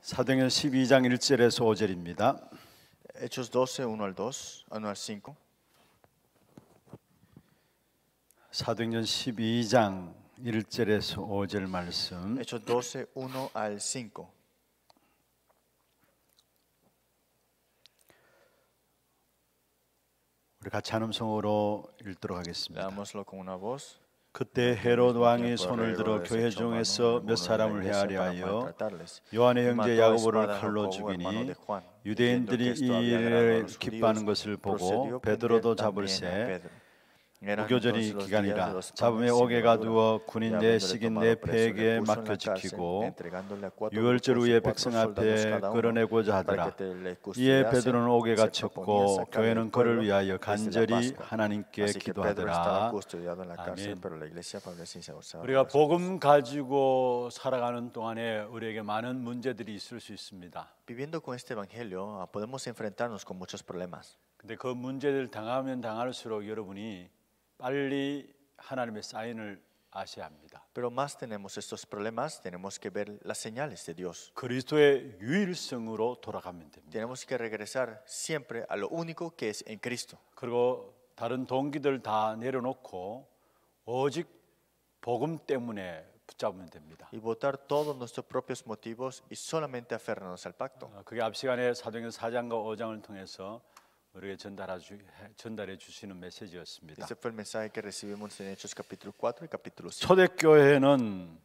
사도행전 12장 1절에서 5절입니다. Hechos 12, 1 al 5. 사도행전 12장 1절에서 5절 말씀. Hechos 12, 1 al 5. 우리 같이 한 음성으로 읽도록 하겠습니다. Leámoslo con una voz. 그때 헤롯 왕이 손을 들어 교회 중에서 몇 사람을 헤아려 하여 요한의 형제 야고보를 칼로 죽이니 유대인들이 이 일을 기뻐하는 것을 보고 베드로도 잡을새 무교절이 기간이라 잡음에 옥에가 두어 군인 내 식인 내 패에게 맡겨 지키고 유월절 후에 백성 앞에 끌어내고자 하더라. 이에 베드로는 옥에 갇혔고 교회는 그를 위하여 간절히 하나님께 기도하더라. 아멘. 우리가 복음 가지고 살아가는 동안에 우리에게 많은 문제들이 있을 수 있습니다. Viviendo con este evangelio podemos enfrentarnos con muchos problemas. 근데 그 문제를 당하면 당할수록 여러분이 빨리 하나님의 사인을 아셔야 합니다. Pero más tenemos estos problemas, tenemos que ver las señales de Dios. 그리스도의 유일성으로 돌아가면 됩니다. Tenemos que regresar siempre a lo único que es en Cristo. 그리고 다른 동기들 다 내려놓고 오직 복음 때문에 붙잡으면 됩니다. Y botar todos nuestros propios motivos y solamente aferrarnos al pacto. 그게 앞 시간에 사도행전 4장과 5장을 통해서 우리에게 전달해 주시는 메시지였습니다. Ese fue el mensaje que recibimos en Hechos capítulo 4 y capítulo 5. 초대교회는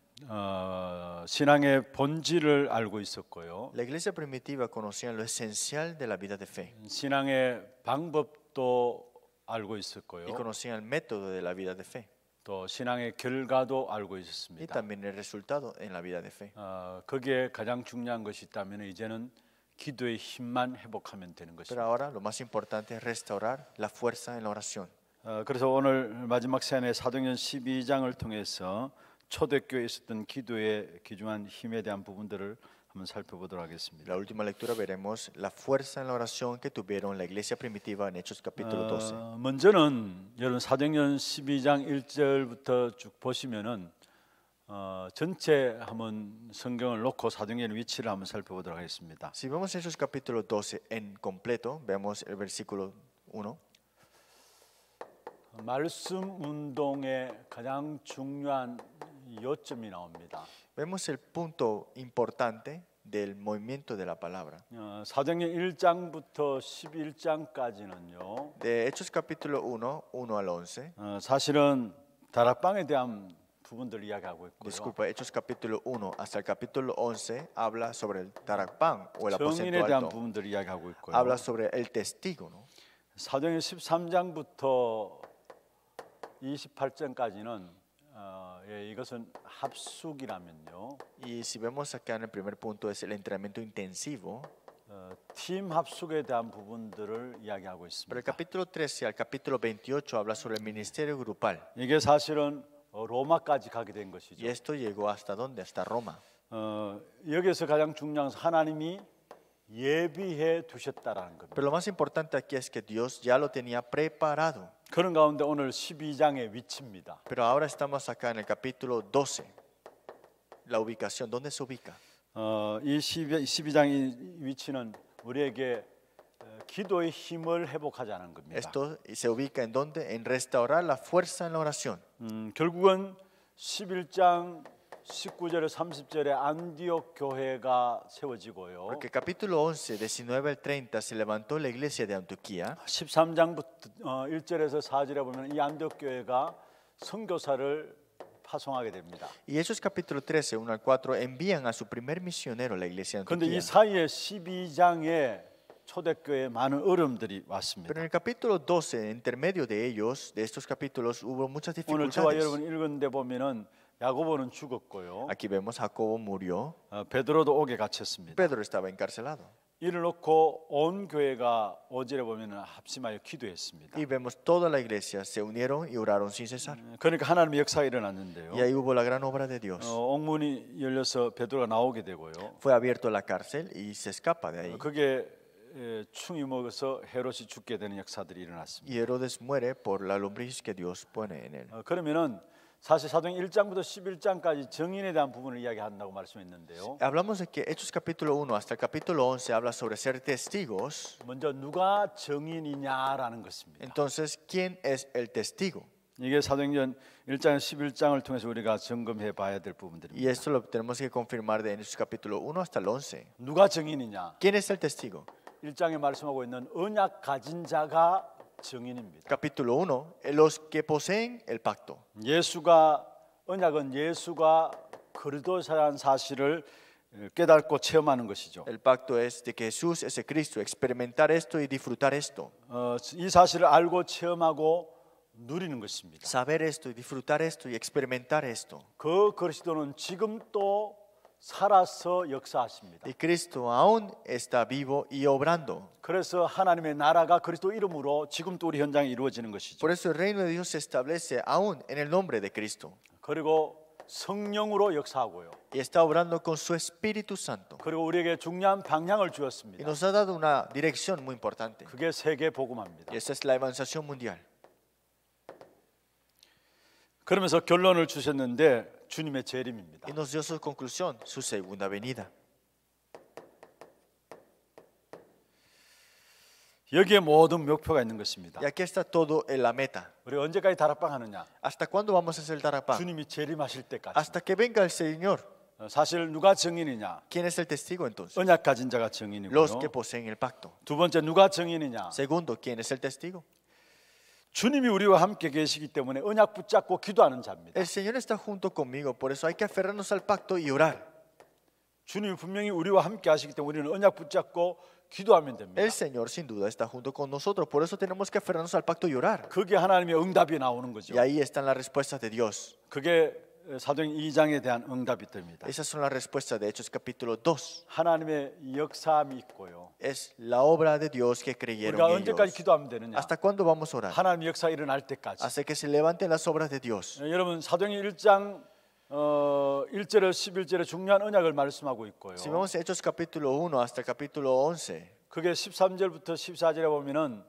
신앙의 본질을 알고 있었고요. La iglesia primitiva conocía lo esencial de la vida de fe. 신앙의 방법도 알고 있었고요. Y conocían el método de la vida de fe. 또 신앙의 결과도 알고 Y 있었습니다. también el resultado en la vida de fe. 거기에 가장 중요한 것이 있다면 이제는 기도의 힘만 회복하면 되는 Pero 것입니다. ahora lo más importante es restaurar la fuerza en la oración. 그래서 오늘 마지막 시간에 사도행전 12장을 통해서 초대교회에 있었던 기도의 귀중한 힘에 대한 부분들을 한번 살펴보도록 하겠습니다. La última lectura veremos la fuerza en la oración que tuvieron la iglesia primitiva en Hechos capítulo 12. 먼저는 여러분 사도행전 12장 1절부터 쭉 보시면은 전체 한번 성경을 놓고 사도행전의 위치를 한번 살펴보도록 하겠습니다. Si vemos Hechos capítulo 12 en completo, vemos el versículo 1. 말씀 운동의 가장 중요한 요점이 나옵니다. Vemos el punto importante del movimiento de la palabra. 사도행전 1장부터 11장까지는요. De Hechos capítulo 1, 1 al 11. 사실은 다락방에 대한 부분들을 이야기하고 있고요. Disculpa, Hechos capítulo 1 hasta el capítulo 11 habla sobre el tarakpan o el 증인에 aposento 대한 alto. 부분들을 이야기하고 있고요. Habla sobre el testigo, ¿no? 사도행전 13장부터 28장까지는 이것은 합숙이라면요. Y si vemos acá en el primer punto es el entrenamiento intensivo. 팀 합숙에 대한 부분들을 이야기하고 Pero el 있습니다. capítulo 13 al capítulo 28 habla sobre el ministerio grupal. 이게 사실은 로마까지 가게 된 것이죠. Y esto llegó hasta dónde? Hasta Roma. 여기서 가장 중요한 것은 하나님이 예비해 두셨다라는 겁니다. Pero lo más importante aquí es que Dios ya lo tenía preparado. 그런 가운데 오늘 12장의 위치입니다. Pero ahora estamos acá en el capítulo 12. La ubicación, ¿dónde se ubica? 이 12장의 위치는 우리에게 기도의 힘을 회복하자는 겁니다. Esto se ubica en dónde? En restaurar la fuerza en la oración. 결국은 11장 19절에 30절에 안디옥 교회가 세워지고요. Porque capítulo 11, 19 al 30 se levantó la iglesia de Antioquía. 13장부터 1절에서 4절에 보면 이 안디옥 교회가 선교사를 파송하게 됩니다. Y Hechos capítulo 13, 1 al 4 envían a su primer misionero la iglesia de 그런데 이 Antioquía. 사이에 12장에 초대교회에 많은 어려움들이 Pero 왔습니다. en el capítulo 12, entre medio de ellos, de estos capítulos, hubo muchas 오늘 저와 dificultades. 여러분 읽은데 보면은 야고보는 죽었고요. Aquí vemos Jacobo murió, 베드로도 옥에 갇혔습니다. Pedro estaba encarcelado. 이를 놓고 온 교회가 5절에 보면은 합심하여 기도했습니다. Y vemos toda la iglesia se unieron y oraron sin cesar. 그러니까 하나님의 역사가 일어났는데요. Y ahí hubo la gran obra de Dios. 옥문이 열려서 베드로가 나오게 되고요. Fue abierto la cárcel y se escapa de ahí. 그게 충이 먹어서 헤롯이 죽게 되는 역사들이 일어났습니다. Y Herodes muere por la lombriz que Dios pone en él. 그러면은 사실 사도행 1장부터 11장까지 증인에 대한 부분을 이야기한다고 말씀했는데요. Hablamos de que Hechos capítulo 1 hasta el capítulo 11 habla sobre ser testigos. 먼저 누가 증인이냐라는 것입니다. Entonces, ¿quién es el testigo? 이게 사도행전 1장 11장을 통해서 우리가 점검해 봐야 될 Y 부분들입니다. esto lo tenemos que confirmar de Hechos capítulo 1 hasta el 11. 누가 증인이냐? ¿Quién es el testigo? 1장에 말씀하고 있는 언약 가진 자가 증인입니다. Capítulo 1, los que poseen el pacto. 언약은 예수가 그리스도라는 사실을 깨닫고 체험하는 것이죠. El pacto es de que Jesús es el Cristo, experimentar esto y disfrutar esto. 이 사실을 알고 체험하고 누리는 것입니다. Saber esto y disfrutar esto y experimentar esto. 그 그리스도는 지금도 살아서 역사하십니다. Y Cristo aún está vivo y obrando. 그래서 하나님의 나라가 그리스도 이름으로 지금도 우리 현장에 이루어지는 것이죠. Por eso el reino de Dios se establece aún en el nombre de Cristo. 그리고 성령으로 역사하고요. Y está obrando con su Espíritu Santo. 그리고 우리에게 중요한 방향을 Y 주었습니다. nos ha dado una dirección muy importante. 그게 세계 복음화입니다. Y esa es la evangelización mundial. 그러면서 결론을 주셨는데 주님의 재림입니다. Y nos dio su conclusión, su segunda venida. 여기에 모든 목표가 있는 것입니다. Y aquí está todo en la meta. 우리 언제까지 다락방 하느냐? ¿Hasta cuándo vamos a hacer el tarapán? 주님이 재림하실 때까지. Hasta que venga el Señor. 사실 누가 증인이냐? ¿Quién es el testigo entonces? 언약 가진 자가 Los que 증인이고요. poseen el pacto. 두 번째 누가 증인이냐? Segundo, ¿quién es el testigo? 주님이 우리와 함께 계시기 때문에 언약 붙잡고 기도하는 자입니다. El Señor está junto conmigo, por eso hay que aferrarnos al pacto y orar. 주님이 분명히 우리와 함께 하시기 때문에 우리는 언약 붙잡고 기도하면 됩니다. El Señor sin duda está junto con nosotros, por eso tenemos que aferrarnos al pacto y orar. 그게 하나님의 응답이 나오는 거죠. Y ahí están las respuestas de Dios. 그게 사도행 2장에 대한 응답이 됩니다. Esas son las respuestas de Hechos capítulo 2. 하나님의 역사함이 있고요. Es la obra de Dios que creyeron 우리가 언제까지 ellos. 기도하면 되느냐? ¿Hasta cuándo vamos a orar? 하나님의 역사 일어날 때까지. Hasta que se levanten las obras de Dios. 여러분 사도행 1장 1절에서 11절에 중요한 언약을 말씀하고 있고요. Si vemos Hechos capítulo 1 hasta el capítulo 11, 그게 13절부터 14절에 보면은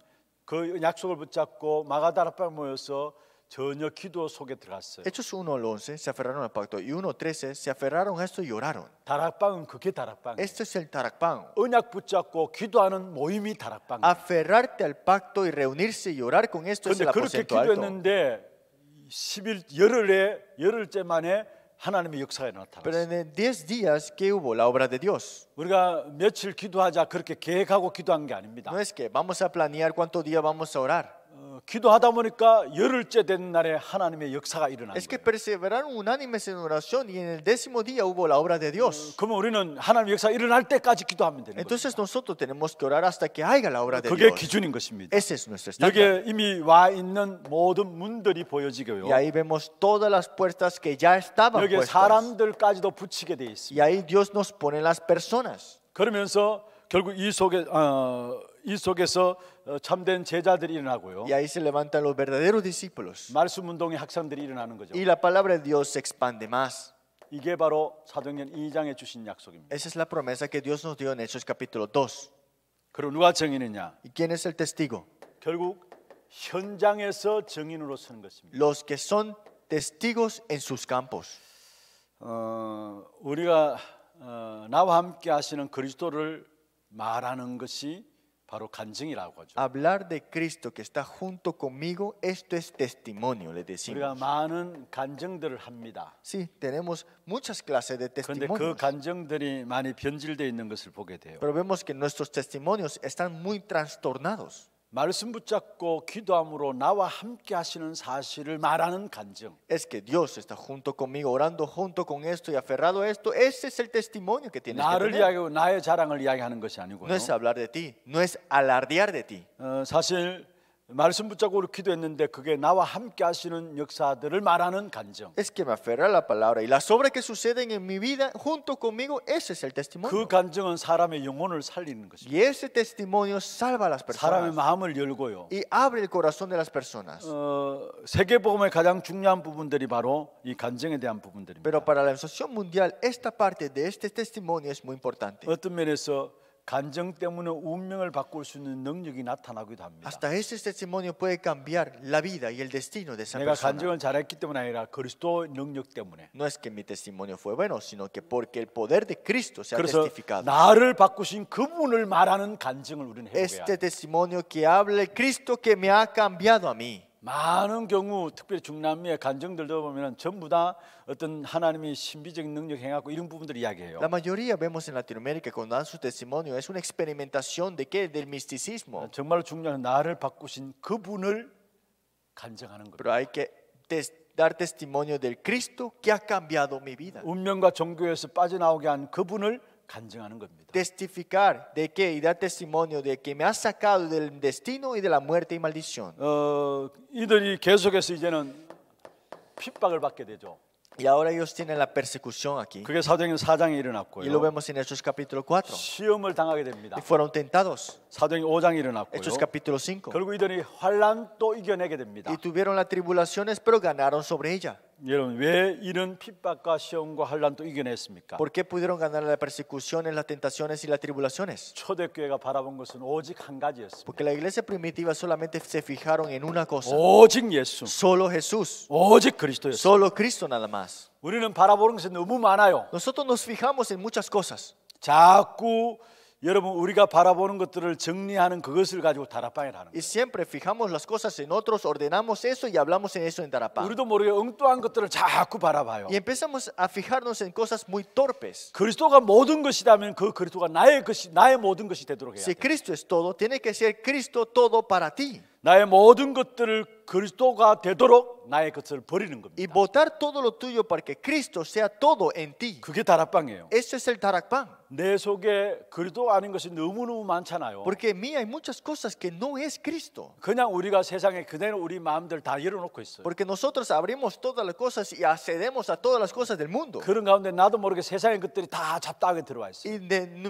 그 약속을 붙잡고 마가다락방 모여서 전혀 기도 속에 들어갔어요. Hechos 1 al 11 se aferraron al pacto y 1:13 se aferraron a esto y oraron. 다락방은 그게 다락방. Este es el tarakpan. 언약 붙잡고 기도하는 모임이 다락방. Aferrarte al pacto y reunirse y orar con esto es 그런데 el 그렇게 aposento alto. 기도했는데 11열흘째 만에 하나님의 역사가 Pero 나타났어요. en el 10 días que hubo la obra de Dios. 우리가 며칠 기도하자 그렇게 계획하고 기도한 게 아닙니다. No es que vamos a planear cuántos días vamos a orar. 기도하다 보니까 열흘째 된 날에 하나님의 역사가 일어난 Es que 거예요. perseveraron unánimes en oración y en el 10º día hubo la obra de Dios. 그러면 우리는 하나님의 역사가 일어날 때까지 기도하면 되는 거예요. Entonces nosotros tenemos que orar hasta que haya la obra de 그게 Dios. 기준인 것입니다. Ese es nuestro estándar. 여기에 이미 와 있는 모든 문들이 보여지고요. Y ahí vemos todas las puertas que ya estaban 여기에 puestas. 사람들까지도 붙이게 돼 있습니다. Y ahí Dios nos pone las personas. 그러면서 결국 이 속에서 참된 제자들이 일어나고요. Y ahí se levantan los verdaderos discípulos. 말씀 운동의 학생들이 일어나는 거죠. Y la palabra de Dios se expande más. 이게 바로 사도행전 2장에 주신 약속입니다. Esa es la promesa que Dios nos dio en Hechos capítulo 2. 그리고 누가 증인이냐? ¿Y quién es el testigo? 결국 현장에서 증인으로 서는 것입니다. Los que son testigos en sus campos. 우리가 나와 함께 하시는 그리스도를 말하는 것이 바로 간증이라고 하죠. Hablar de Cristo que está junto conmigo, esto es testimonio, le 우리가 decimos. 많은 간증들을 합니다. Sí, tenemos muchas clases de 그런데 그 testimonios. 간증들이 많이 변질되어 있는 것을 보게 돼요. Pero vemos que nuestros testimonios están muy trastornados. 말씀 붙잡고 기도함으로 나와 함께 하시는 사실을 말하는 간증. Es que Dios está junto conmigo, orando junto con esto y aferrado a esto. Ese es el testimonio que tienes que 나를 tener. 이야기하고 나의 자랑을 이야기하는 것이 아니고요. No es hablar de ti, no es alardear de ti. 사실 말씀 붙잡고 우리 기도했는데 그게 나와 함께 하시는 역사들을 말하는 간증. Es que me aferro a la palabra y las obras que suceden en mi vida junto conmigo, ese es el 그 testimonio. 간증은 사람의 영혼을 살리는 것입니다. Y ese testimonio salva a las 사람의 personas 마음을 열고요. y abre el corazón de las personas. 세계복음의 가장 중요한 부분들이 바로 이 간증에 대한 부분들입니다. Pero para la evangelización mundial, esta parte de este testimonio es muy importante. 어떤 면에서 간증 때문에 운명을 바꿀 수 있는 능력이 나타나기도 합니다. Hasta ese testimonio puede cambiar la vida y el destino de esa 내가 persona. 간증을 잘했기 때문이 아니라 그리스도의 능력 때문에. No es que mi testimonio fue bueno, sino que porque el poder de Cristo se ha 그래서 testificado. 나를 바꾸신 그분을 말하는 간증을 우리는 해보야 Este 합니다. testimonio que habla el Cristo que me ha cambiado a mí. 많은 경우 특별히 중남미의 간증들 들어보면 전부 다 어떤 하나님이 신비적인 능력 행하고 이런 부분들 이야기해요. La mayoría vemos en Latinoamérica cuando dan su testimonio es una experimentación de qué? Del misticismo. 정말로 중요한 나를 바꾸신 그분을 간증하는 거예요. Pero hay que dar testimonio del Cristo que ha cambiado mi vida. 운명과 종교에서 빠져나오게 한 그분을 간증하는 겁니다. Testificar de qué y dar testimonio de que me ha sacado del destino y de la muerte y maldición. 이들이 계속해서 이제는 핍박을 받게 되죠. Y ahora ellos tienen la persecución aquí. 그게 사도행전 4장에 Y lo 일어났고요. vemos en Hechos capítulo 4. 시험을 당하게 됩니다. Y fueron tentados. 사도행전 5장에 일어났고요. Hechos capítulo 5. 결국 이들이 환란도 이겨내게 됩니다. Y tuvieron las tribulaciones, pero ganaron sobre ella. 여러분 왜 이런 핍박과 시험과 환란도 이겨냈습니까? ¿Por qué pudieron ganar las persecuciones, las tentaciones y las tribulaciones? 초대교회가 바라본 것은 오직 한 가지였습니다. Porque la iglesia primitiva solamente se fijaron en una cosa. 오직 예수, Solo Jesús. 오직 그리스도였어요. Solo Cristo nada más. 우리는 바라보는 것이 너무 많아요. Nosotros nos fijamos en muchas cosas. 자꾸 여러분 우리가 바라보는 것들을 정리하는 그것을 가지고 다락방을 하는 Y 거예요. siempre fijamos las cosas en otros, ordenamos eso y hablamos en eso en Tarapá. 우리도 모르게 엉뚱한 것들을 자꾸 바라봐요. Y empezamos a fijarnos en cosas muy torpes. 그리스도가 모든 것이라면 그 그리스도가 나의 모든 것이 되도록 해야 Si 돼. Cristo es todo, tiene que ser Cristo todo para ti. 나의 모든 것들을 그리스도가 되도록 나의 것을 버리는 Y 겁니다. botar todo lo tuyo para que Cristo sea todo en ti. 그게 다락방이에요. Eso es el Tarakpan. 내 속에 그리스도 아닌 것이 너무너무 많잖아요. Porque en mí hay muchas cosas que no es Cristo. 그냥 우리가 세상에 그대로 우리 마음들 다 열어놓고 있어요. Porque nosotros abrimos todas las cosas y accedemos a todas las cosas del mundo. 그런 가운데 나도 모르게 세상의 것들이 다 잡다하게 들어와 있어요. Y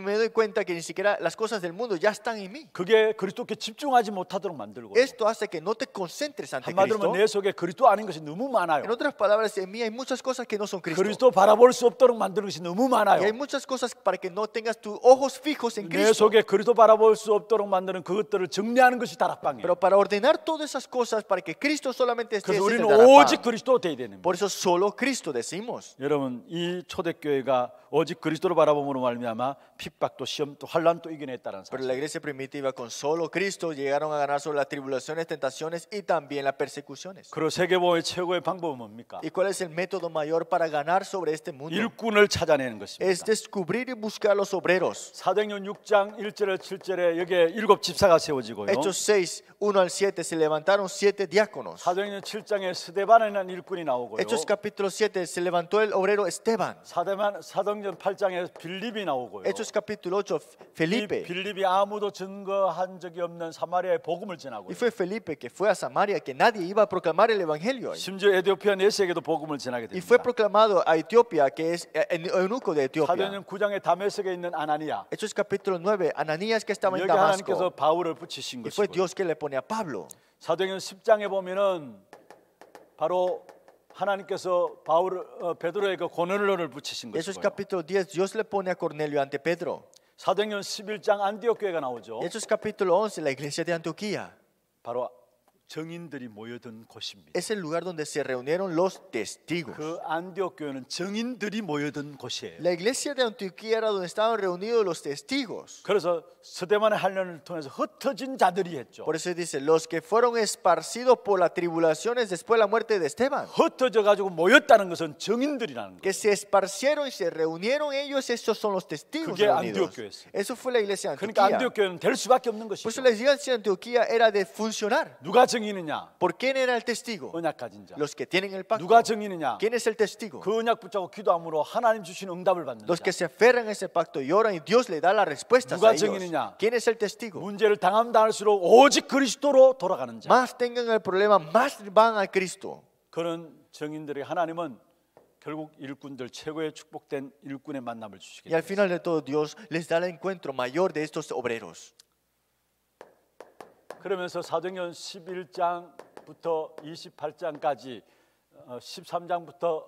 me doy cuenta que ni siquiera las cosas del mundo ya están en mí. 그게 그리스도께 집중하지 못하도록 만들고 Esto hace que no te concentres ante 한마디로 Cristo. 내 속에 그리스도 아닌 것이 너무 많아요. En otras palabras, en mí hay muchas cosas que no son Cristo. 그리스도 바라볼 수 없도록 만드는 것이 너무 Y hay 많아요. muchas cosas para que no tengas tus ojos fijos en 내 Cristo. 속에 그리스도 바라볼 수 없도록 만드는 그것들을 정리하는 것이 다락방이에요. Pero para ordenar todas esas cosas, para que Cristo solamente esté 그래서 ese es 우리는 el Tarapán. 오직 그리스도 되어야 되는 거예요. Por eso solo Cristo decimos. 여러분 이 초대교회가 오직 그리스도를 바라봄으로 말미암아 핍박도 시험도 환란도 이겨냈다는 Pero 사실. la iglesia primitiva con solo Cristo llegaron a ganar sobre las tribulaciones, tentaciones y también las persecuciones. 그리고 세계보호의 최고의 방법은 뭡니까? ¿Y cuál es el método mayor para ganar sobre este mundo? 일꾼을 찾아내는 것입니다. Es descubrir y buscar los obreros. 사도행전 6장 1절에 7절에 여기에 7 집사가 세워지고요. Hechos 6, 1 al 7, se levantaron 7 diáconos. 사도행전 7장에 스데반이라는 일꾼이 나오고요. Hechos capítulo 7, se levantó el obrero Esteban. 사도행전 8장에 빌립이 나오고요. Hechos capítulo 8, 이 Felipe. 빌립이 아무도 증거한 적이 없는 사마리아의 복음을 Y 전하고요. fue Felipe que fue a Samaria, que nadie iba a proclamar el evangelio ahí. 심지어 에티오피아 네스에게도 복음을 전하게 Y fue 됩니다. proclamado a Etiopía, que es el eunuco de Etiopía. 사도행전 9장에 다메섹에 있는 아나니아. Hechos capítulo 9, Ananías que estaba en 여기 하나님께서 Damasco. 바울을 붙이신 Y fue 것이고요. Dios que le pone a Pablo. 사도행전 10장에 보면은 바로 하나님께서 베드로에게 고넬료를 붙이신 Hechos 것이고요. capítulo 10, Dios le pone a Cornelio ante Pedro. 사도행전 11장 안디옥 교회가 나오죠. Hechos capítulo 11, la iglesia de Antioquía. 바로 정인들이 모여든 곳입니다. Es el lugar donde se reunieron los testigos. 그 안디옥 교회는 정인들이 모여든 곳이에요. La iglesia de Antioquía era donde estaban reunidos los testigos. 그래서 스데반의 환란을 통해서 흩어진 자들이 했죠. Por eso dice, los que fueron esparcidos por las tribulaciones después de la muerte de Esteban. 흩어져 가지고 모였다는 것은 정인들이라는 거예요. Que se esparcieron y se reunieron ellos, esos son los testigos 그게 reunidos. 안디옥교회였어요. Eso fue la iglesia de 그러니까 Antioquía. 안디옥 교회는 될 수밖에 없는 Por eso 것이죠. la iglesia de Antioquía era de funcionar. 누가 정인이냐? ¿Por quién era el testigo? 언약 가진 자. Los que tienen el pacto. 누가 정인이냐? ¿Quién es el testigo? 그 언약 붙잡고 기도함으로 하나님 주신 응답을 받는 Los 자. que se aferran a ese pacto y oran y Dios le da las respuestas 누가 a ellos. 증인이냐? ¿Quién es el testigo? 문제를 당할수록 오직 그리스도로 돌아가는 자. Más tengan el problema, más van a Cristo. 그런 정인들이 하나님은 결국 일꾼들 최고의 축복된 일꾼의 만남을 주시게 Y al 됩니다. final de todo, Dios les da el encuentro mayor de estos obreros. 그러면서 사도행전 11장부터 28장까지 13장부터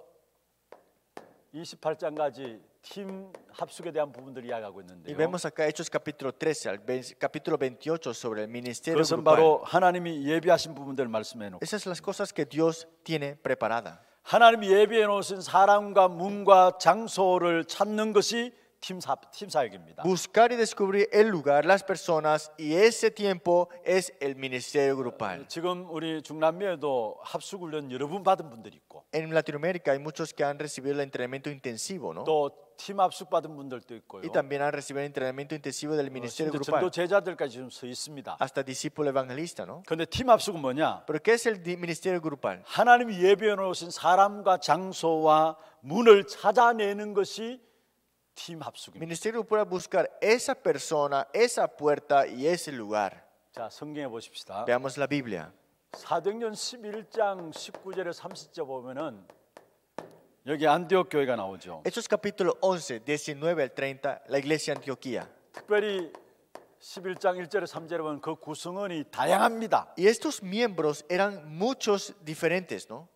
28장까지 팀 합숙에 대한 부분들을 이야기하고 Y 있는데요. vemos acá Hechos capítulo 13 al capítulo 28 sobre el ministerio 그것은 grupal. 바로 하나님이 예비하신 부분들을 말씀해 놓고 Esas son las cosas que Dios tiene preparada. 하나님이 예비해 놓으신 사람과 문과 장소를 찾는 것이 팀 사역입니다. Buscar y descubrir el lugar, las personas, y ese tiempo es el ministerio grupal. 지금 우리 중남미에도 합숙 훈련 여러 분 받은 분들이 있고 En Latinoamérica hay muchos que han recibido el entrenamiento intensivo, ¿no? 또 팀 합숙 받은 분들도 있고요. Y también han recibido el entrenamiento intensivo del ministerio 심지어 grupal. 전도 제자들까지 지금 서 있습니다. Hasta discípulo evangelista, ¿no? 그런데 팀 합숙은 뭐냐? Pero ¿qué es el ministerio grupal? 하나님이 예비해 놓으신 사람과 장소와 문을 찾아내는 것이 팀 합숙입니다. Ministerio grupal es buscar esa persona, esa puerta y ese lugar. 자, 성경에 보십시다. Veamos la Biblia. 사도행전 11장 19절에 30절 보면은 여기 안디옥 교회가 나오죠. Hechos capítulo 11, 19 al 30, la iglesia de Antioquía. 특별히 11장 1절에 3절에 보면 그 구성원이 다양합니다. Y estos miembros eran muchos diferentes, ¿no?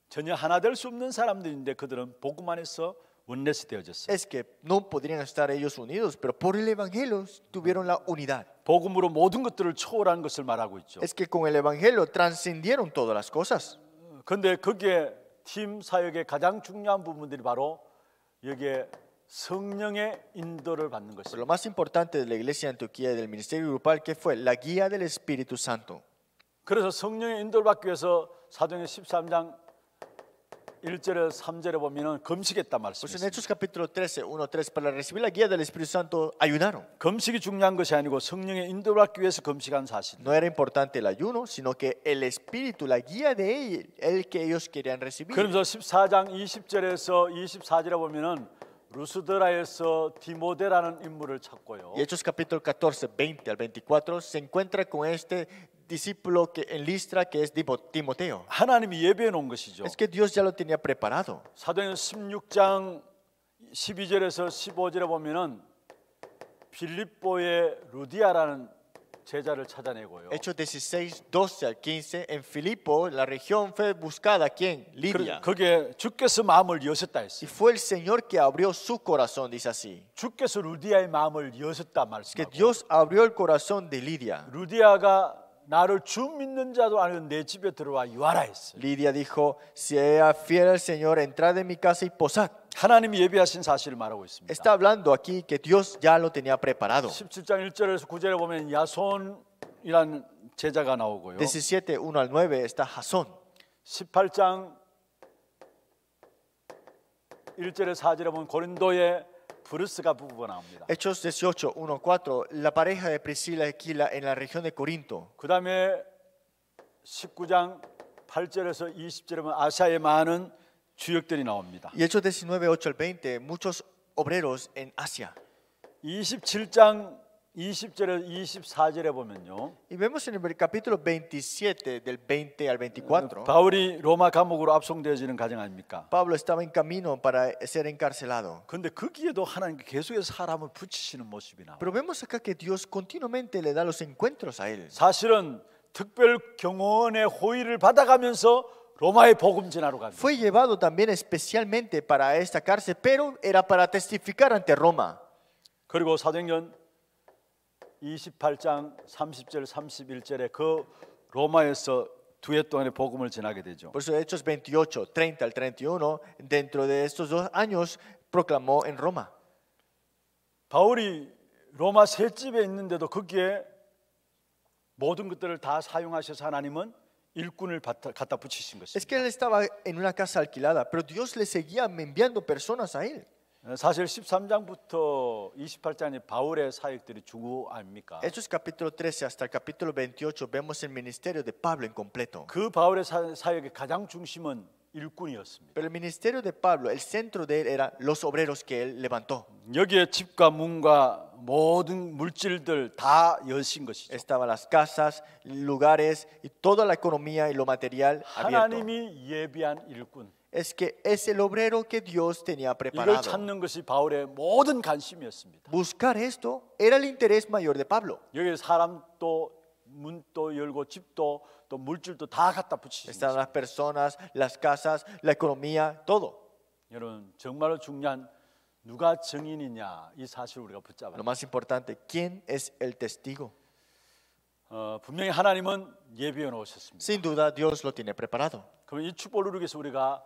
전혀 하나 될 수 없는 사람들인데 그들은 복음 안에서 원내스 되어졌어요. Es que no podrían estar ellos unidos, pero por el evangelio tuvieron la unidad. 복음으로 모든 것들을 초월한 것을 말하고 있죠. Es que con el evangelio trascendieron todas las cosas. 그런데 거기에 팀 사역의 가장 중요한 부분들이 바로 여기에 성령의 인도를 받는 Pero 것입니다. lo más importante de la iglesia de Antioquía y del ministerio grupal, ¿qué fue? La guía del Espíritu Santo. 그래서 성령의 인도를 받기 위해서 사도행전 13장 1절에 3절에 보면은 금식했단 Pues en 말씀이죠. Hechos capítulo 13, 1, 3, para recibir la guía del Espíritu Santo, ayunaron. 금식이 중요한 것이 아니고 성령의 인도를 받기 위해서 금식한 사실. No era importante el ayuno, sino que el Espíritu, la guía de él, el que ellos querían recibir. 그러면서 14장 20절에서 24절에 보면은 루스드라에서 디모데라는 인물을 찾고요. Y Hechos capítulo 14, 20 al 24, se encuentra con este discípulo que en Listra, que es Timoteo. 하나님이 예배해 놓은 것이죠. Es que Dios ya lo tenía preparado. 사도행전 16장 12절에서 15절에 보면은 필립보의 루디아라는 제자를 찾아내고요. Hechos 16, 12 al 15, en Filipo, la región fue buscada. ¿Quién? Lidia. 거기에 주께서 마음을 여셨다 Y 했어요. fue el Señor que abrió su corazón, dice así. 주께서 루디아의 마음을 여셨다 Es que 말씀하고 Dios abrió el corazón de Lidia. 루디아가 나를 주 믿는 자도 아니고 내 집에 들어와 유하라 했어요. Lidia dijo, sea fiel al Señor, entrad en mi casa y posad. 하나님이 예비하신 사실을 말하고 있습니다. Está hablando aquí que Dios ya lo tenía preparado. 17장 1절에서 9절에 보면 야손이라는 제자가 나오고요. 17, 1 al 9 está Jasón. 18장 1절에 4절에 보면 고린도의 브루스가 부부가 나옵니다. Hechos 18, 1, 4, la pareja de Priscila y Aquila en la región de Corinto. 그 다음에 19장 8절에서 20절에 보면 아시아의 많은 주역들이 나옵니다. Y Hechos 19, 8 al 20, muchos obreros en Asia. 27장 20절에서 24절에 보면요. Y vemos en el capítulo 27, del 20 al 24, 바울이 로마 감옥으로 압송되어지는 가정 아닙니까? Pablo estaba en camino para ser encarcelado. 그런데 거기에도 하나님께 계속해서 사람을 붙이시는 모습이 나와요. Pero vemos acá que Dios continuamente le da los encuentros a él. 사실은 특별 경호원의 호의를 받아가면서 로마의 복음 전하러 갑니다. Fue llevado también especialmente para esta cárcel, pero era para testificar ante Roma. 그리고 사도행전 28장 30절 31절에 그 로마에서 두 해 동안의 복음을 전하게 되죠. Por eso Hechos 28, 30 al 31, dentro de estos 2 años proclamó en Roma. 바울이 로마 셋집에 있는데도 거기에 모든 것들을 다 사용하셔서 하나님은 일꾼을 갖다 붙이신 Es 것입니다. que él estaba en una casa alquilada, pero Dios le seguía enviando personas a él. 사실 13장부터 28장이 바울의 사역들이 주고 아닙니까? Hechos capítulo 13 hasta el capítulo 28 vemos el ministerio de Pablo en completo. 그 바울의 사역의 가장 중심은 일꾼이었습니다. Pero el ministerio de Pablo, el centro de él era los obreros que él levantó. 여기에 집과 문과 모든 물질들 다 여신 것이죠. Estaban las casas, lugares y toda la economía y lo material abierto. 하나님이 예비한 일꾼. Es que es el obrero que Dios tenía 이걸 preparado. 찾는 것이 바울의 모든 관심이었습니다. Buscar esto era el interés mayor de Pablo. 여기 사람도 문도 열고 집도 또 물질도 다 갖다 붙이신 Estaban 것입니다. las personas, las casas, la economía, todo. 여러분 정말로 중요한 누가 증인이냐 이 사실을 우리가 붙잡아야 Lo 돼요. más importante, ¿quién es el testigo? 분명히 하나님은 예비해 놓으셨습니다. Sin duda, Dios lo tiene preparado. 그럼 이 축복을 누리기 위해서 우리가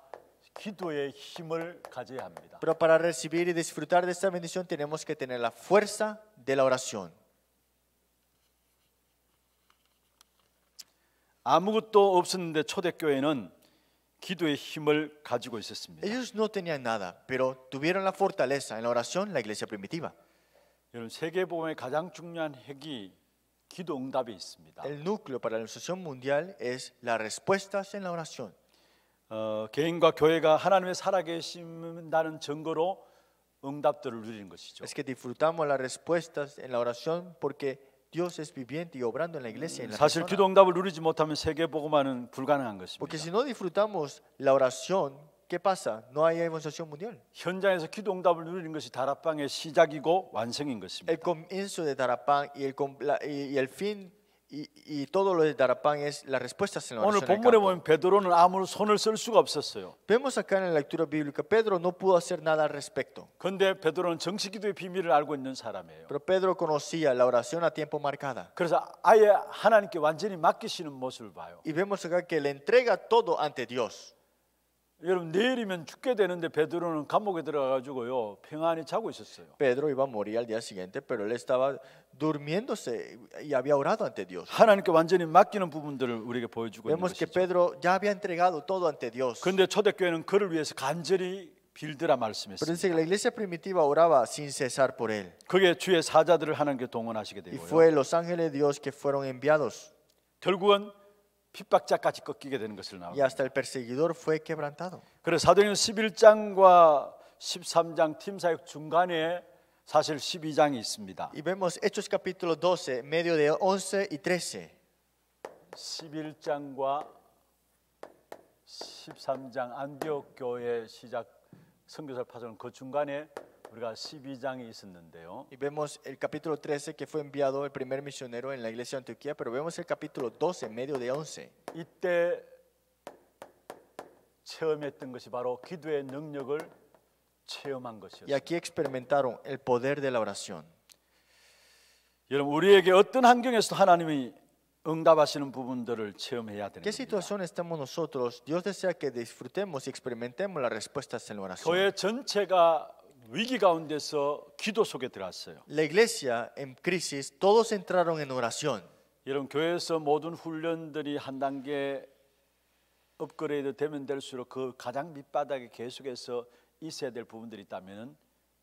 기도의 힘을 가져야 합니다. Pero para recibir y disfrutar de esta bendición tenemos que tener la fuerza de la oración. 아무것도 없었는데 초대교회는 기도의 힘을 가지고 있었습니다. Ellos no tenían nada, pero tuvieron la fortaleza en la oración, la iglesia primitiva. 여러분 세계복음의 가장 중요한 핵이 기도 응답에 있습니다. El núcleo para la anunciación mundial es las respuestas en la oración. 개인과 교회가 하나님의 살아계신다는 증거로 응답들을 누리는 것이죠. Es que disfrutamos las respuestas en la oración porque Dios es viviente y obrando en la iglesia. En la 사실 기도 persona. 응답을 누리지 못하면 세계복음화는 불가능한 Porque 것입니다. si no disfrutamos la oración, ¿qué pasa? No hay evangelización mundial. 현장에서 기도 응답을 누리는 것이 다락방의 시작이고 완성인 것입니다. El comienzo de Darapán y el fin y todo lo de Darapán es las respuestas en la 오늘 oración. en el 본문에 campo. 보면 베드로는 아무런 손을 쓸 수가 없었어요. Vemos acá en la lectura bíblica, Pedro no pudo hacer nada al respecto. 그런데 베드로는 정식기도의 비밀을 알고 있는 사람이에요. Pero Pedro conocía la oración a tiempo marcada. 그래서 아예 하나님께 완전히 맡기시는 모습을 봐요. Y vemos acá que le entrega todo ante Dios. 여러분 내일이면 죽게 되는데 베드로는 감옥에 들어가가지고요 평안히 자고 있었어요. Pedro iba a morir al día siguiente, pero él estaba durmiéndose y había orado ante Dios. 하나님께 완전히 맡기는 부분들을 우리에게 보여주고 있는 Vemos que 것이죠. Pedro ya había entregado todo ante Dios. 그런데 초대교회는 그를 위해서 간절히 빌드라 Pero 말씀했습니다. dice que la iglesia primitiva oraba sin cesar por él. 그게 주의 사자들을 하나님께 동원하시게 Y 되고요. fue los ángeles de Dios que fueron enviados. 결국은 핍박자까지 꺾이게 되는 것을 Y 나옵니다. hasta el perseguidor fue quebrantado. 그래서 사도행전 11장과 13장 팀사역 중간에 사실 12장이 있습니다. Y vemos Hechos capítulo 12, en medio de 11 y 13. 11장과 13장 안디옥 교회 시작 선교사를 파송한 그 중간에 우리가 12장이 있었는데요. Y vemos el capítulo 13 que fue enviado el primer misionero en la iglesia de Antioquía, pero vemos el capítulo 12 en medio de 11. 이때 체험했던 것이 바로 기도의 능력을 체험한 Y 것이었습니다. aquí experimentaron el poder de la oración. 여러분 우리에게 어떤 환경에서도 하나님이 응답하시는 부분들을 체험해야 되는 ¿Qué 겁니다. situación estamos nosotros? Dios desea que disfrutemos y experimentemos las respuestas en la oración. 교회 전체가 위기 가운데서 기도 속에 들어왔어요. La iglesia en crisis, todos entraron en oración. 여러분 교회에서 모든 훈련들이 한 단계 업그레이드 되면 될수록 그 가장 밑바닥에 계속해서 있어야 될 부분들이 있다면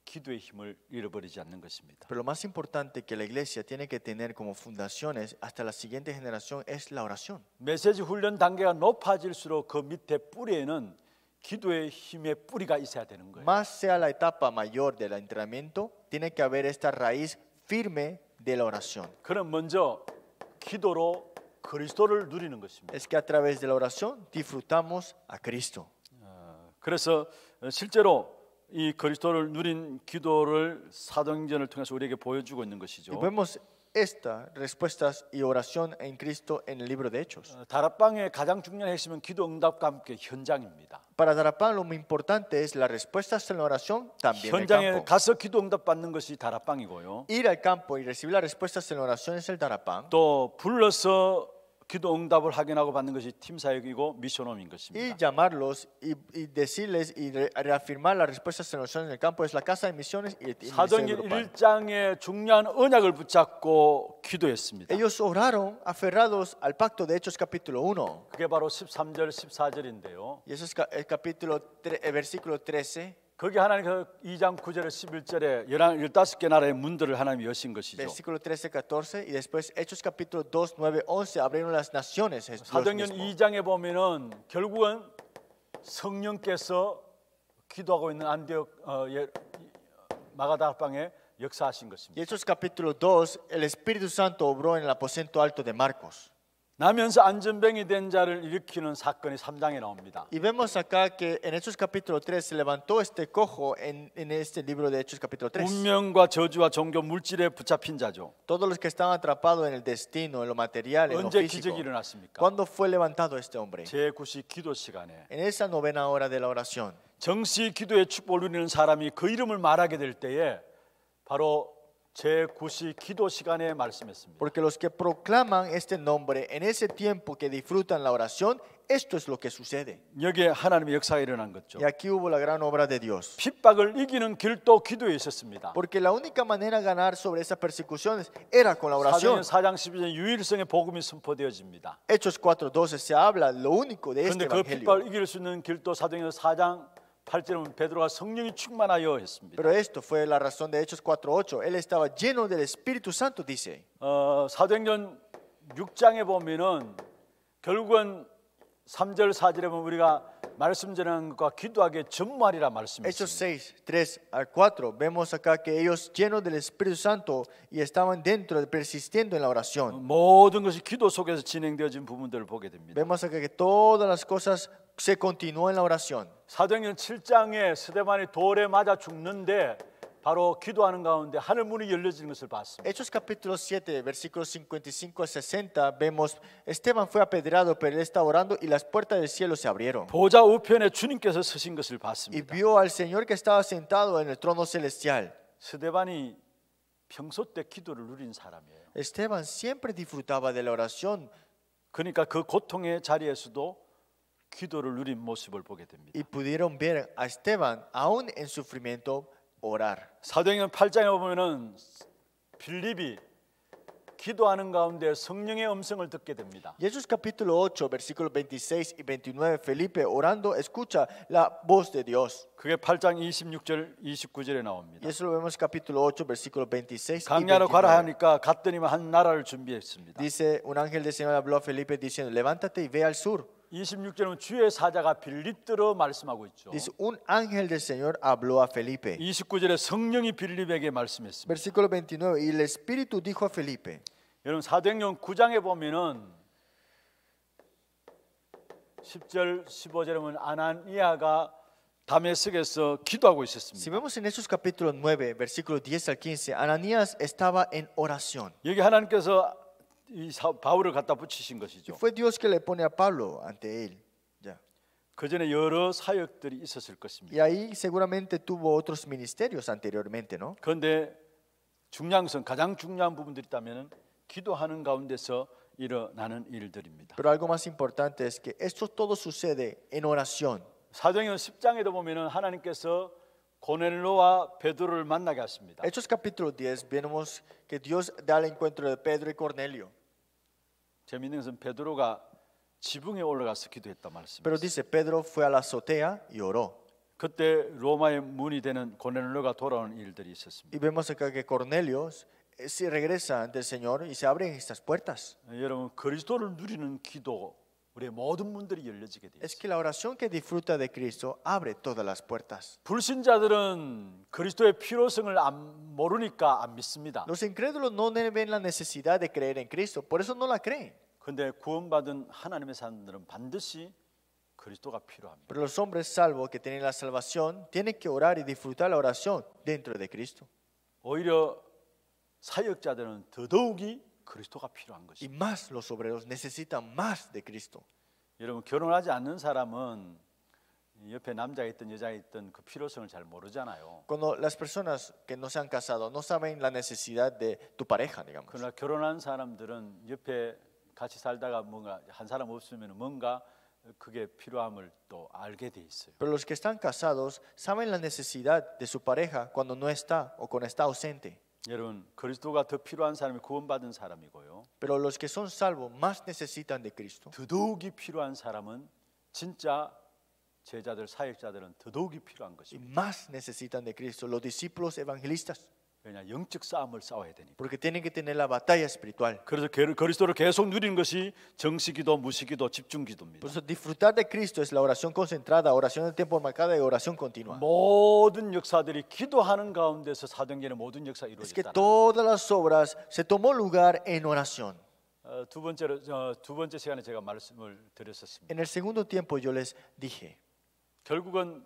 기도의 힘을 잃어버리지 않는 것입니다. Pero lo más importante que la iglesia tiene que tener como fundaciones hasta la siguiente generación es la oración. 메시지 훈련 단계가 높아질수록 그 밑에 뿌리에는 기도의 힘의 뿌리가 있어야 되는 거예요. Más sea la etapa mayor del entrenamiento, tiene que haber esta raíz firme de la oración. 그럼 먼저 기도로 그리스도를 누리는 것입니다. Es que a través de la oración disfrutamos a Cristo. 그래서 실제로 이 그리스도를 누린 기도를 사도행전을 통해서 우리에게 보여주고 있는 Y 것이죠. vemos estas respuestas y oración en Cristo en el libro de Hechos. 다락방의 가장 중요한 핵심은 기도 응답과 함께 현장입니다. Para Darapán lo muy importante es las respuestas en la oración, también el 현장에 campo. 가서 기도 응답 받는 것이 다락방이고요. Ir al campo y recibir las respuestas en la oración es el Darapán. 또 불러서 기도 응답을 확인하고 받는 것이 팀 사역이고 미션홈인 Y 것입니다. llamarlos y decirles y reafirmar las respuestas en la oración en el campo es la casa de misiones y el ministerio 사도행전 grupal. 1장의 중요한 언약을 붙잡고 기도했습니다. Ellos oraron aferrados al pacto de Hechos capítulo 1. 그게 바로 13절 14절인데요. Y eso es el versículo 13. 거기 하나님 그 2장 9절에 11절에 15개 나라의 문들을 하나님이 여신 것이죠. Versículo 13, 14 y después Hechos capítulo 2, 9, 11 abrieron las naciones. Dios 사도행전 mismo. 2장에 보면은 결국은 성령께서 기도하고 있는 안디옥 마가다락방에 역사하신 Y 것입니다. Hechos capítulo 2, el Espíritu Santo obró en el aposento alto de Marcos. 나면서 안전병이 된 자를 일으키는 사건이 3장에 나옵니다. Y vemos acá que en Hechos capítulo 3 se levantó este cojo en este libro de Hechos capítulo 3. 운명과 저주와 종교 물질에 붙잡힌 자죠. Todos los que estaban atrapados en el destino, en lo material, en lo 언제 físico. 기적이 일어났습니까? ¿Cuándo fue levantado este hombre? 제9시 기도 시간에 En esa novena hora de la oración. 정시 기도의 축복을 누리는 사람이 그 이름을 말하게 될 때에 바로 제9시 기도 시간에 말씀했습니다. Porque los que proclaman este nombre en ese tiempo que disfrutan la oración, esto es lo que sucede. 여기에 하나님의 역사가 일어난 거죠. Y aquí hubo la gran obra de Dios. 핍박을 이기는 길도 기도에 있었습니다. Porque la única manera de ganar sobre esas persecuciones era con la oración. 사도행전 4장 12절 유일성의 복음이 선포되어집니다. Hechos 4:12 se habla lo único de este 그런데 그 evangelio. 핍박을 이길 수 있는 길도 사도행전 4장 8절은 베드로가 성령이 충만하여 했습니다. Pero esto fue la razón de Hechos 4:8. Él estaba lleno del Espíritu Santo, dice. 사도행전 6장에 보면은 결국은 3절 4절에 보면 우리가 말씀 전하는 것과 기도하기에 전무하리라 말씀했습니다. Hechos 6, 3 al 4, vemos acá que ellos llenos del Espíritu Santo y estaban dentro, persistiendo en la oración. 모든 것이 기도 속에서 진행되어진 부분들을 보게 됩니다. Vemos acá que todas las cosas se continúan en la oración. 사도행전 7장에 스데반이 돌에 맞아 죽는데 바로 기도하는 가운데 하늘 문이 열려지는 것을 봤습니다. Hechos capítulo 7, versículos 55 al 60, vemos Esteban fue apedreado, pero él está orando y las puertas del cielo se abrieron. 보좌 우편에 주님께서 서신 것을 Y 봤습니다. vio al Señor que estaba sentado en el trono celestial. 스데반이 평소 때 기도를 누린 사람이에요. Esteban siempre disfrutaba de la oración 그러니까 그 고통의 자리에서도 기도를 누린 모습을 보게 됩니다. y pudieron ver a Esteban, aún en sufrimiento, orar. 사도행전 8장에 보면은 빌립이 기도하는 가운데 성령의 음성을 듣게 됩니다. Y Hechos capítulo 8, versículos 26 y 29, Felipe orando escucha la voz de Dios. 그게 8장 26절 29절에 나옵니다. Y eso lo vemos en capítulo 8, versículos 26 y 강야로 가라 29. 하니까 갔더니만 한 나라를 준비했습니다. Dice, un ángel del Señor habló a Felipe diciendo, levántate y ve al sur. 26절은 주의 사자가 빌립들어 말씀하고 있죠. Dice, un ángel del Señor habló a Felipe. 29절에 성령이 빌립에게 말씀했습니다. Versículo 29, y el Espíritu dijo a Felipe. 여러분 사도행전 9장에 보면은 10절 15절에 보면 아나니아가 다메섹에서 기도하고 Si 있었습니다. vemos en Hechos capítulo 9, versículos 10 al 15, Ananías estaba en oración. 여기 하나님께서 이 바울을 갖다 붙이신 Y 것이죠. fue Dios que le pone a Pablo ante él. Ya. 그 전에 여러 사역들이 있었을 Y 것입니다. ahí seguramente tuvo otros ministerios anteriormente, ¿no? 그런데 가장 중요한 부분들이 있다면 기도하는 가운데서 일어나는 일들입니다. Pero algo más importante es que esto todo sucede en oración. 사도행전 10장에도 보면은 하나님께서 고넬로와 베드로를 만나게 하십니다. Hechos capítulo 10 vemos que Dios da el encuentro de Pedro y Cornelio. 재미있는 것은 베드로가 지붕에 올라가서 기도했다 말씀입니다. Pero dice, Pedro fue a la azotea y oró. 그때 로마의 문이 되는 고넬로가 돌아오는 일들이 있었습니다. Y vemos acá que Cornelio se regresa ante el Señor y se abren estas puertas. 여러분 그리스도를 누리는 기도 우리의 모든 문들이 열려지게 돼요. Es que la oración que disfruta de Cristo abre todas las puertas. 불신자들은 그리스도의 필요성을 모르니까 안 믿습니다. Los incrédulos no ven la necesidad de creer en Cristo, por eso no la creen. 그런데 구원받은 하나님의 사람들은 반드시 그리스도가 필요합니다. Pero los hombres salvos que tienen la salvación tienen que orar y disfrutar la oración dentro de Cristo. 오히려 사역자들은 더더욱이 그리스도가 필요한 Y 것입니다. más los obreros necesitan más de Cristo. 여러분 결혼하지 않는 사람은 옆에 남자가 있든 여자가 있든 그 필요성을 잘 모르잖아요. Cuando las personas que no se han casado no saben la necesidad de tu pareja, digamos. 그러나 결혼한 사람들은 옆에 같이 살다가 뭔가 한 사람 없으면 뭔가 그게 필요함을 또 알게 돼 있어요. Pero los que están casados saben la necesidad de su pareja cuando no está o cuando está ausente. 여러분 그리스도가 더 필요한 사람이 구원받은 사람이고요. Pero los que son salvos más necesitan de Cristo. 더더욱이 필요한 사람은 진짜 제자들 사역자들은 더더욱이 필요한 Y 것입니다. más necesitan de Cristo los discípulos evangelistas. 왜냐 영적 싸움을 싸워야 되니까. Porque tienen que tener la batalla espiritual. 그래서 그리스도를 계속 누리는 것이 정시기도, 무시기도, 집중기도입니다. Por eso disfrutar de Cristo es la oración concentrada, oración en tiempo marcada y oración continua. 모든 역사들이 기도하는 가운데서 사도행전의 모든 역사가 Es que 이루어졌다. todas las obras se tomó lugar en oración. 두 번째 시간에 제가 말씀을 드렸었습니다. En el segundo tiempo yo les dije, 결국은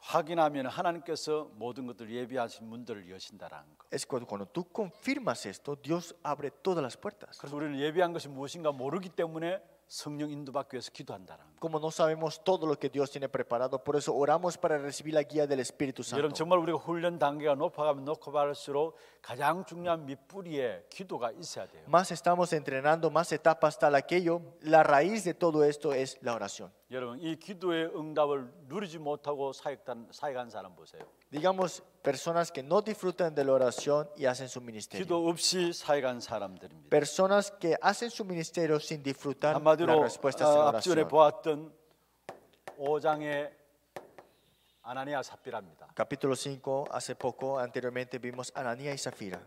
확인하면 하나님께서 모든 것들 예비하신 문들을 여신다라는 거. es cuando tú confirmas esto, Dios abre todas las puertas. 그래서 우리는 예비한 것이 무엇인가 모르기 때문에 성령 인도받기 위해서 기도한다라는 거. Como no sabemos todo lo que Dios tiene preparado, por eso oramos para recibir la guía del Espíritu 여러분 Santo. 정말 우리가 훈련 단계가 높아가면 높아갈수록 가장 중요한 밑뿌리에 기도가 있어야 돼요. Más estamos entrenando, más etapas tal aquello. La raíz de todo esto es la oración. 여러분 이 기도의 응답을 누리지 못하고 사역한 사람 보세요. Digamos, personas que no disfrutan de la oración y hacen su ministerio. 기도 없이 사역한 사람들입니다. Personas que hacen su ministerio sin disfrutar las 한마디로 respuestas de la 앞전에 oración. 보았던 5장의 아나니아 삽비라입니다. Capítulo 5, hace poco, anteriormente vimos Ananías y Zafira.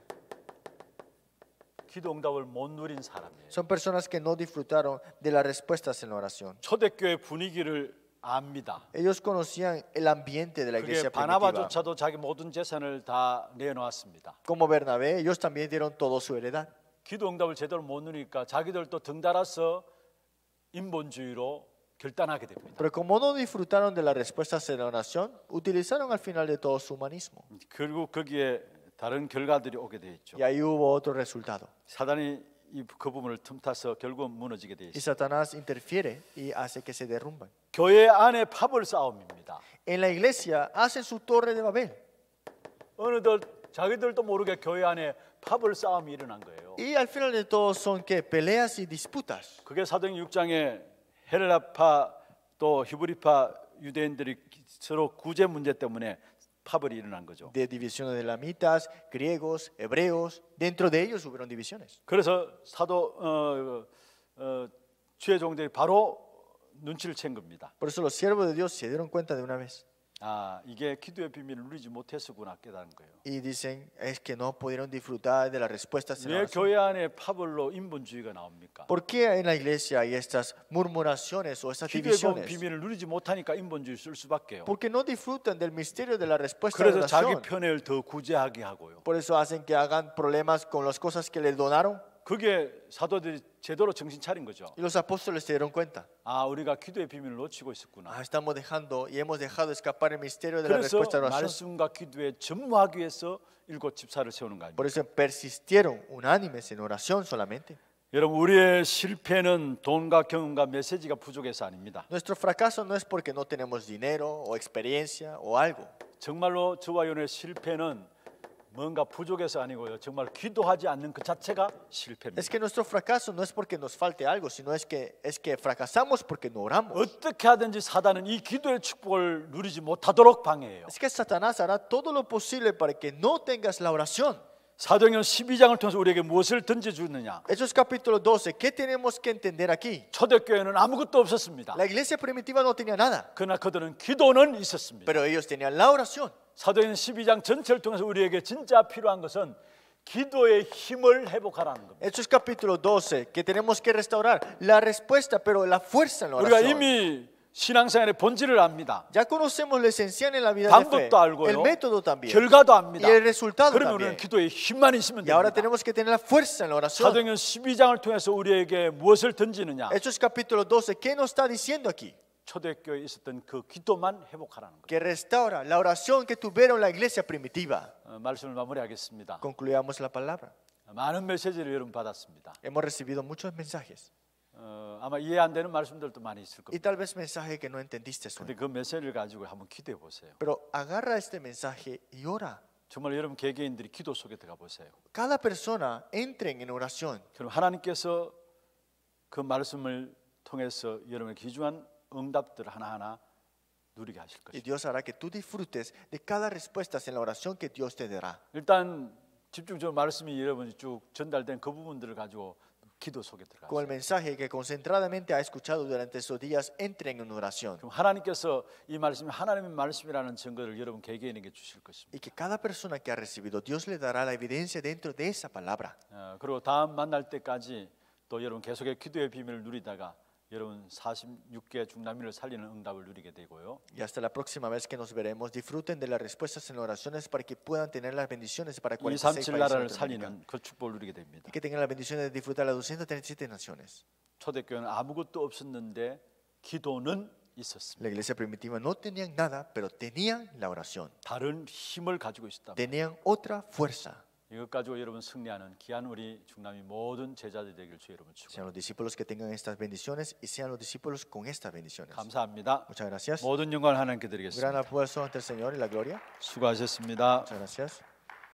기도 응답을 못 누린 사람이에요. Son personas que no disfrutaron de las respuestas en la oración. 초대교회 분위기를 압니다. Ellos conocían el ambiente de la 그게 iglesia primitiva. 바나바조차도 자기 모든 재산을 다 내놓았습니다. Como Bernabé, ellos también dieron toda su heredad. 기도 응답을 제대로 못 누리니까 자기들도 등달아서 인본주의로 결단하게 됩니다. Pero como no disfrutaron de las respuestas en la oración, utilizaron al final de todo su humanismo. 결국 거기에 다른 결과들이 오게 돼 있죠. Y ahí hubo otro resultado. 사단이 그 부분을 틈타서 결국은 무너지게 돼 Y 있어요. Satanás interfiere y hace que se derrumban. 교회 안에 파벌 싸움입니다. En la iglesia hacen su torre de Babel. 어느덧 자기들도 모르게 교회 안에 파벌 싸움이 일어난 거예요. Y al final de todo son que peleas y disputas. 그게 사도행 6장에 헬라파 또 히브리파 유대인들이 서로 구제 문제 때문에 파벌이 일어난 거죠. De divisiones de elamitas, griegos, hebreos. Dentro de ellos hubieron divisiones. 그래서 주의 종들이 바로 눈치를 챈 겁니다. Por eso los siervos de Dios se dieron cuenta de una vez. 아, 이게 기도의 비밀을 누리지 못했구나 깨달은 거예요. Y dicen, es que no pudieron disfrutar de las respuestas en la 왜 oración. 교회 안에 파벌로 인본주의가 나옵니까? ¿Por qué en la iglesia hay estas murmuraciones o estas 기도의 divisiones? 비밀을 누리지 못하니까 인본주의 쓸 수밖에요. Porque no disfrutan del misterio de la respuesta de 그래서 자기 oración. 편을 더 구제하게 하고요. Por eso hacen que hagan problemas con las cosas que les donaron. 그게 사도들이 제대로 정신 차린 거죠. Y los apóstoles se dieron cuenta. 아, 우리가 기도의 비밀을 놓치고 있었구나. Estamos dejando y hemos dejado escapar el misterio de la 그래서 respuesta de la oración. 말씀과 기도에 전무하기 위해서 일곱 집사를 세우는 거 아닙니까? Por eso persistieron unánimes en oración solamente. 여러분, 우리의 실패는 돈과 경험과 메시지가 부족해서 아닙니다. Nuestro fracaso no es porque no tenemos dinero o experiencia o algo. 정말로 저와 여러분의 실패는 뭔가 부족해서 아니고요. 정말 기도하지 않는 그 자체가 실패입니다. Es que nuestro fracaso no es porque nos falte algo, sino es que fracasamos porque no oramos. 어떻게 하든지 사단은 이 기도의 축복을 누리지 못하도록 방해해요. Es que Satanás hará todo lo posible para que no tengas la oración. 사도행전 12장을 통해서 우리에게 무엇을 던져주느냐? Hechos capítulo 12, ¿qué tenemos que entender aquí? 초대교회는 아무것도 없었습니다. La iglesia primitiva no tenía nada, 그러나 그들은 기도는 있었습니다. pero ellos tenían la oración. 사도행전 12장 전체를 통해서 우리에게 진짜 필요한 것은 기도의 힘을 회복하라는 겁니다. Hechos capítulo 12, que tenemos que restaurar la respuesta, pero la fuerza en la 우리가 oración. 이미 신앙생활의 본질을 압니다. Ya conocemos lo esencial en la vida de fe, 방법도 알고요. el método también, 결과도 압니다. y el resultado 그러면 también. 우리는 기도의 힘만 있으면 Y ahora 됩니다. tenemos que tener la fuerza en la oración. 사도행전 12장을 통해서 우리에게 무엇을 던지느냐? Hechos capítulo 12, ¿qué nos está diciendo aquí? 초대교회에 있었던 그 기도만 회복하라는 거예요. Que restaura la oración que tuvieron la iglesia primitiva. 말씀을 마무리하겠습니다. Concluyamos la palabra. 많은 메시지를 여러분 받았습니다. Hemos recibido muchos mensajes 아마 이해 안 되는 말씀들도 많이 있을 y 겁니다. tal vez mensajes que no entendiste. 근데 그 메시지를 가지고 한번 기도해 보세요. Pero agarra este mensaje y ora. 정말 여러분 개개인들이 기도 속에 들어가 보세요. Cada persona entren en oración. 그럼 하나님께서 그 말씀을 통해서 여러분의 귀중한 응답들 하나하나 누리게 하실 Y 것입니다. Dios hará que tú disfrutes de cada respuesta en la oración que Dios te dará. 일단 집중적으로 말씀이 여러분이 쭉 전달된 그 부분들을 가지고 기도 속에 Con el 들어가세요. mensaje que concentradamente ha escuchado durante estos días, entren en oración. 그럼 하나님께서 이 말씀이 하나님의 말씀이라는 증거를 여러분 개개인에게 주실 것입니다. Y que cada persona que ha recibido, Dios le dará la evidencia dentro de esa palabra. 그리고 다음 만날 때까지 또 여러분 계속의 기도의 비밀을 누리다가 여러분 46개 중남미를 살리는 응답을 누리게 되고요. Y hasta la próxima vez que nos veremos, disfruten de las respuestas en oraciones para que puedan tener las bendiciones para 46 237 países 나라를 de Latinoamérica. 살리는 그 축복을 누리게 됩니다. Y que tengan las bendiciones de disfrutar las 237 naciones. 초대교회는 아무것도 없었는데 기도는 있었습니다. La iglesia primitiva no tenían nada, pero tenían la oración. 다른 힘을 가지고 있었다. Tenían otra fuerza. 이것 가지고 여러분 승리하는 귀한 우리 중남미 모든 제자들 되길 주 여러분 축복합니다. Sean los discípulos que tengan estas bendiciones y sean los discípulos con estas bendiciones. 감사합니다. Muchas gracias. 모든 영광을 하나님께 Gran 드리겠습니다. aplauso ante el Señor y la gloria. 수고하셨습니다. Muchas gracias.